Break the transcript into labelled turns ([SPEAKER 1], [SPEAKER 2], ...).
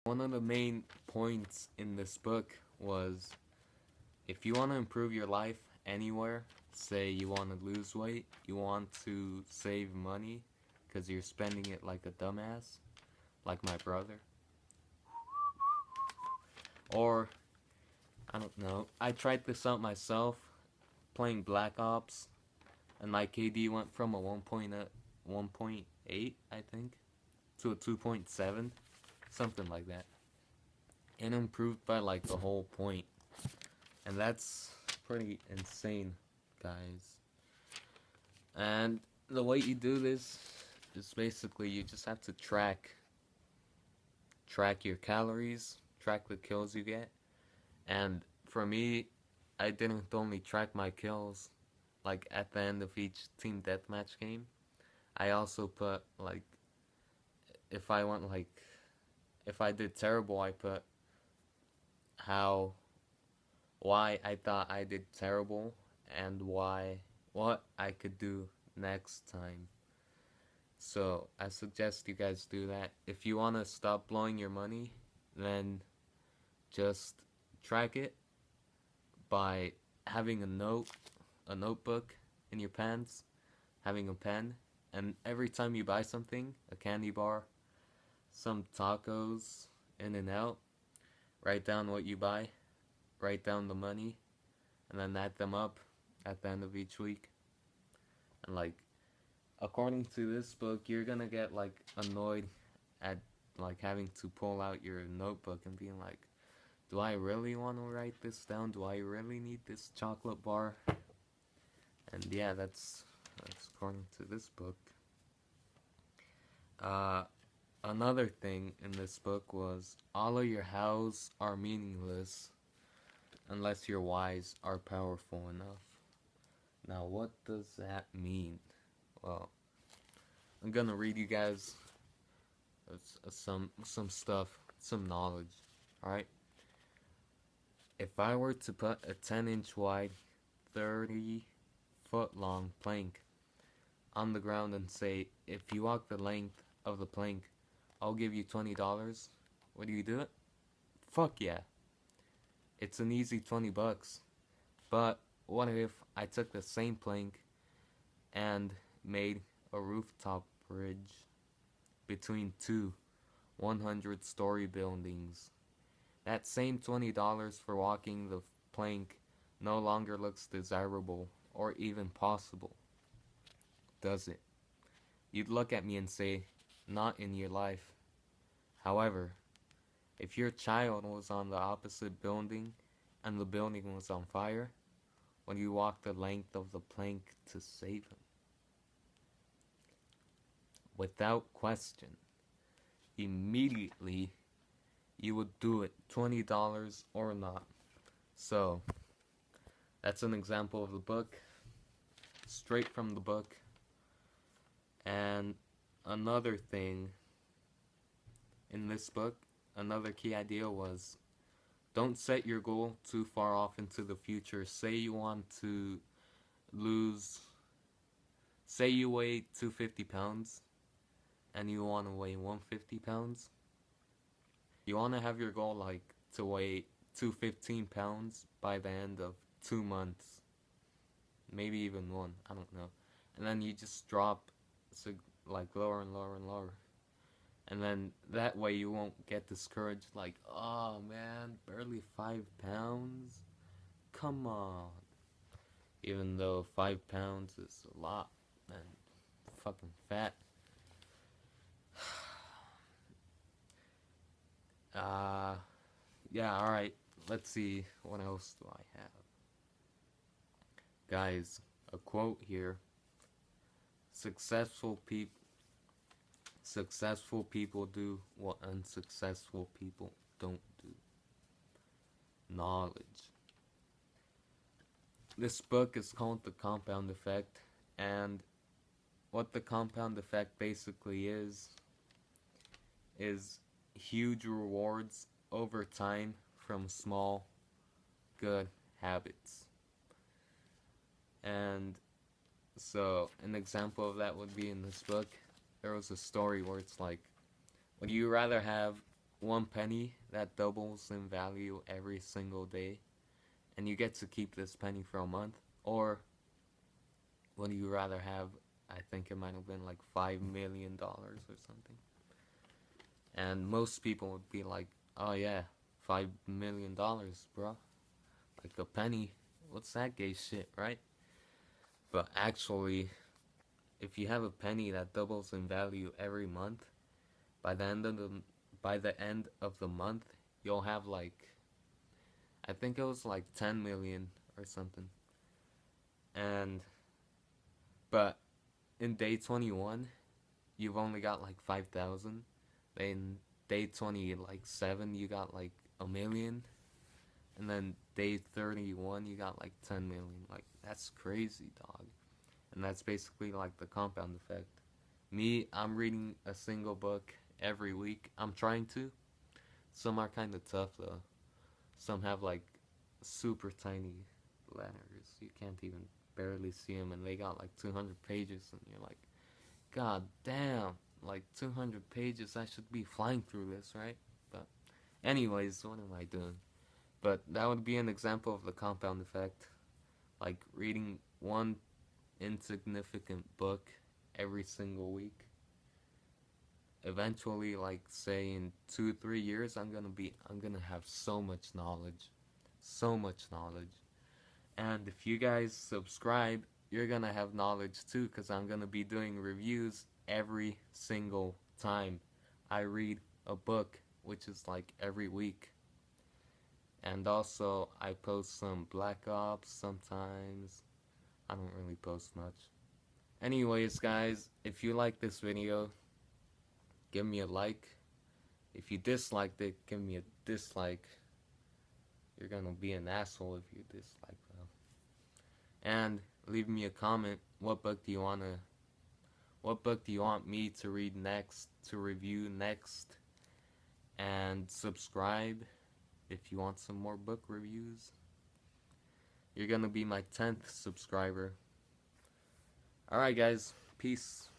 [SPEAKER 1] One of the main points in this book was if you want to improve your life anywhere, say you want to lose weight, you want to save money because you're spending it like a dumbass, like my brother, or I don't know. I tried this out myself playing Black Ops, and my KD went from a 1.8, I think, to a 2.7, something like that. It improved by like the whole point, and that's pretty insane, guys. And the way you do this is basically you just have to track your calories, track the kills you get. And for me, I didn't only track my kills like at the end of each team deathmatch game. I also put like if I went like if I did terrible, I put how why I thought I did terrible and why what I could do next time. So I suggest you guys do that. If you want to stop blowing your money, then just track it by having a notebook in your pants, having a pen, and every time you buy something, a candy bar, some tacos, in and out, write down what you buy, write down the money, and then add them up at the end of each week. And like according to this book, you're gonna get like annoyed at like having to pull out your notebook and being like, do I really want to write this down? Do I really need this chocolate bar? And yeah, that's according to this book. Uh, Another thing in this book was all of your hows are meaningless unless your whys are powerful enough. Now, what does that mean? Well, I'm gonna read you guys some stuff, some knowledge. All right. If I were to put a 10-inch wide, 30-foot long plank on the ground and say, if you walk the length of the plank, I'll give you $20. Would you do it? Fuck yeah. It's an easy 20 bucks. But what if I took the same plank and made a rooftop bridge between two 100-story buildings? That same $20 for walking the plank no longer looks desirable or even possible, does it? You'd look at me and say, not in your life. However, if your child was on the opposite building and the building was on fire, would you walk the length of the plank to save him? Without question, immediately you would do it, $20 or not. So, that's an example of the book, straight from the book. And another thing in this book, another key idea was don't set your goal too far off into the future. Say you want to lose, say you weigh 250 pounds and you want to weigh 150 pounds. You want to have your goal like to weigh 215 pounds by the end of 2 months, maybe even one, I don't know. And then you just drop like lower and lower and lower. And then that way you won't get discouraged like, oh man, barely 5 pounds? Come on. Even though 5 pounds is a lot and fucking fat. Uh, yeah, alright. Let's see, what else do I have? Guys, a quote here. Successful people Successful people do what unsuccessful people don't do. Knowledge. This book is called The Compound Effect, and what the compound effect basically is huge rewards over time from small good habits. And so an example of that would be in this book. There was a story where it's like, would you rather have one penny that doubles in value every single day, and you get to keep this penny for a month. Or would you rather have, I think it might have been like $5 million or something? And most people would be like, oh yeah, $5 million, bro. Like a penny. What's that gay shit, right? But actually, if you have a penny that doubles in value every month, by the end of the by the end of the month, you'll have like, I think it was like 10 million or something. And but in day 21, you've only got like 5,000. Then day 20 like 7, you got like a million, and then day 31 you got like 10 million. Like that's crazy, dog. And that's basically like the compound effect. Me, I'm reading a single book every week. I'm trying to. Some are kind of tough though. Some have like super tiny letters. You can't even barely see them, and they got like 200 pages, and you're like, God damn, like 200 pages. I should be flying through this, right? But, anyways, what am I doing? But that would be an example of the compound effect. Like reading one insignificant book every single week. Eventually, like say in 2 3 years, I'm gonna have so much knowledge, so much knowledge. And if you guys subscribe, you're gonna have knowledge too, because I'm gonna be doing reviews every single time I read a book, which is like every week. And also, I post some Black Ops sometimes. I don't really post much. Anyways, guys, if you like this video, give me a like. If you disliked it, give me a dislike. You're gonna be an asshole if you dislike though. And leave me a comment. What book do you want me to read next, to review next? And subscribe if you want some more book reviews. You're gonna be my 10th subscriber. Alright guys, peace.